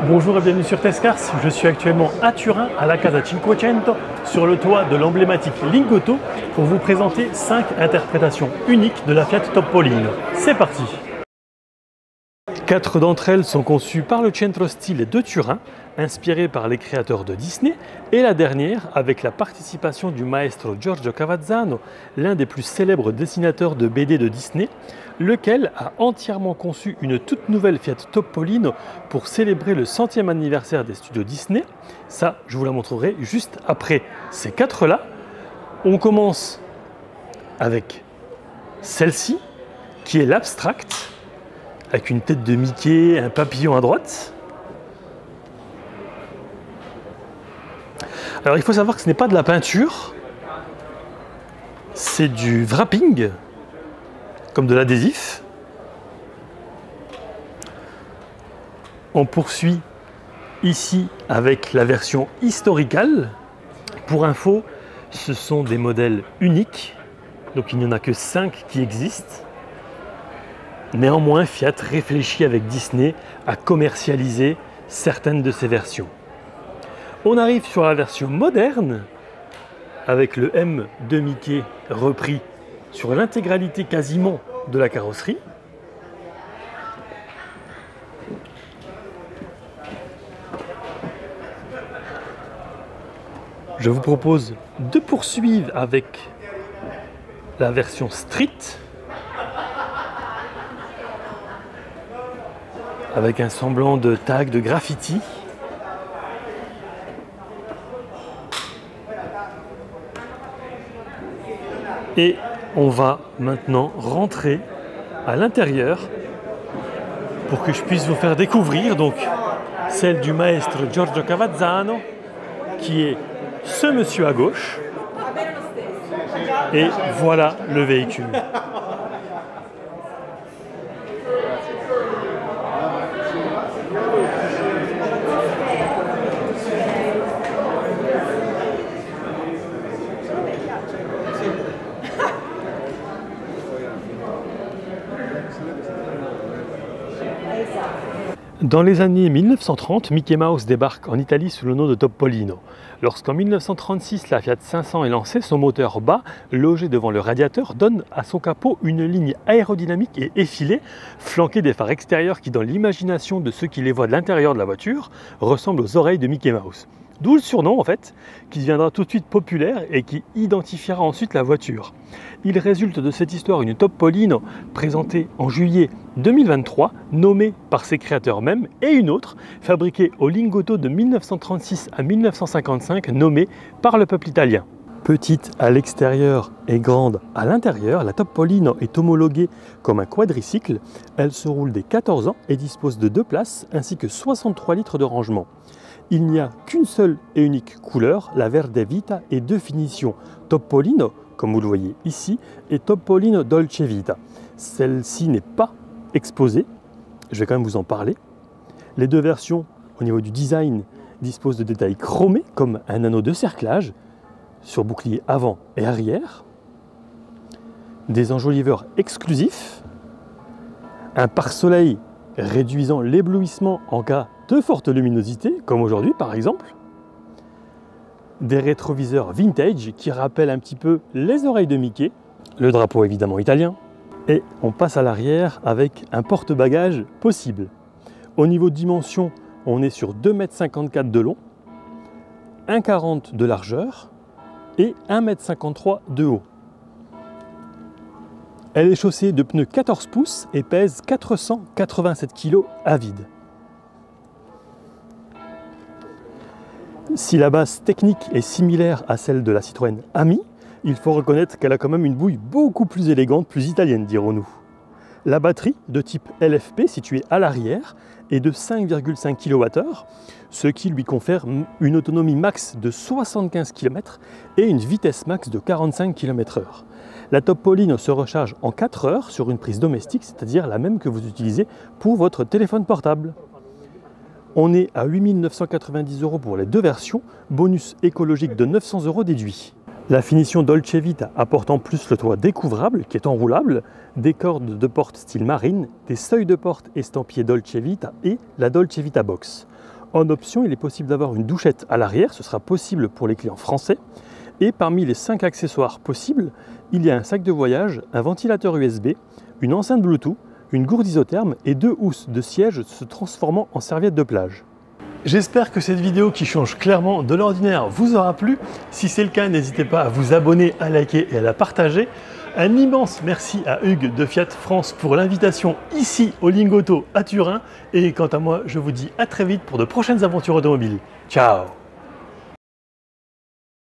Bonjour et bienvenue sur Tescars, je suis actuellement à Turin, à la Casa Cinquecento, sur le toit de l'emblématique Lingotto, pour vous présenter 5 interprétations uniques de la Fiat Topolino. C'est parti! 4 d'entre elles sont conçues par le Centro Stile de Turin, inspiré par les créateurs de Disney, et la dernière avec la participation du maestro Giorgio Cavazzano, l'un des plus célèbres dessinateurs de BD de Disney, lequel a entièrement conçu une toute nouvelle Fiat Topolino pour célébrer le 100e anniversaire des studios Disney. Ça, je vous la montrerai juste après ces 4-là. On commence avec celle-ci, qui est l'Abstract, avec une tête de Mickey, un papillon à droite. Alors il faut savoir que ce n'est pas de la peinture, c'est du wrapping, comme de l'adhésif. On poursuit ici avec la version historicale. Pour info, ce sont des modèles uniques, donc il n'y en a que 5 qui existent. Néanmoins, Fiat réfléchit avec Disney à commercialiser certaines de ces versions. On arrive sur la version moderne, avec le M de Mickey repris sur l'intégralité quasiment de la carrosserie. Je vous propose de poursuivre avec la version Street, avec un semblant de tag de graffiti. Et on va maintenant rentrer à l'intérieur pour que je puisse vous faire découvrir donc celle du maestro Giorgio Cavazzano, qui est ce monsieur à gauche. Et voilà le véhicule. Dans les années 1930, Mickey Mouse débarque en Italie sous le nom de Topolino. Lorsqu'en 1936, la Fiat 500 est lancée, son moteur bas, logé devant le radiateur, donne à son capot une ligne aérodynamique et effilée, flanquée des phares extérieurs qui, dans l'imagination de ceux qui les voient de l'intérieur de la voiture, ressemblent aux oreilles de Mickey Mouse. D'où le surnom en fait, qui deviendra tout de suite populaire et qui identifiera ensuite la voiture. Il résulte de cette histoire une Topolino présentée en juillet 2023, nommée par ses créateurs mêmes, et une autre fabriquée au Lingotto de 1936 à 1955, nommée par le peuple italien. Petite à l'extérieur et grande à l'intérieur, la Topolino est homologuée comme un quadricycle. Elle se roule dès 14 ans et dispose de 2 places ainsi que 63 litres de rangement. Il n'y a qu'une seule et unique couleur, la Verde Vita, et 2 finitions, Topolino, comme vous le voyez ici, et Topolino Dolce Vita. Celle-ci n'est pas exposée, je vais quand même vous en parler. Les 2 versions, au niveau du design, disposent de détails chromés, comme un anneau de cerclage, sur bouclier avant et arrière, des enjoliveurs exclusifs, un pare-soleil réduisant l'éblouissement en cas de forte luminosité, comme aujourd'hui par exemple, des rétroviseurs vintage qui rappellent un petit peu les oreilles de Mickey, le drapeau évidemment italien, et on passe à l'arrière avec un porte-bagages possible. Au niveau de dimension, on est sur 2,54 m de long, 1,40 m de largeur et 1,53 m de haut. Elle est chaussée de pneus 14 pouces et pèse 487 kg à vide. Si la base technique est similaire à celle de la Citroën Ami, il faut reconnaître qu'elle a quand même une bouille beaucoup plus élégante, plus italienne dirons-nous. La batterie de type LFP située à l'arrière est de 5,5 kWh, ce qui lui confère une autonomie max de 75 km et une vitesse max de 45 km/h. La Topolino se recharge en 4 heures sur une prise domestique, c'est-à-dire la même que vous utilisez pour votre téléphone portable. On est à 8 990 € pour les 2 versions, bonus écologique de 900 € déduit. La finition Dolce Vita apporte en plus le toit découvrable qui est enroulable, des cordes de porte style marine, des seuils de porte estampillés Dolce Vita et la Dolce Vita Box. En option, il est possible d'avoir une douchette à l'arrière, ce sera possible pour les clients français. Et parmi les 5 accessoires possibles, il y a un sac de voyage, un ventilateur USB, une enceinte Bluetooth, une gourde isotherme et 2 housses de siège se transformant en serviette de plage. J'espère que cette vidéo qui change clairement de l'ordinaire vous aura plu. Si c'est le cas, n'hésitez pas à vous abonner, à liker et à la partager. Un immense merci à Hugues de Fiat France pour l'invitation ici au Lingotto à Turin. Et quant à moi, je vous dis à très vite pour de prochaines aventures automobiles. Ciao!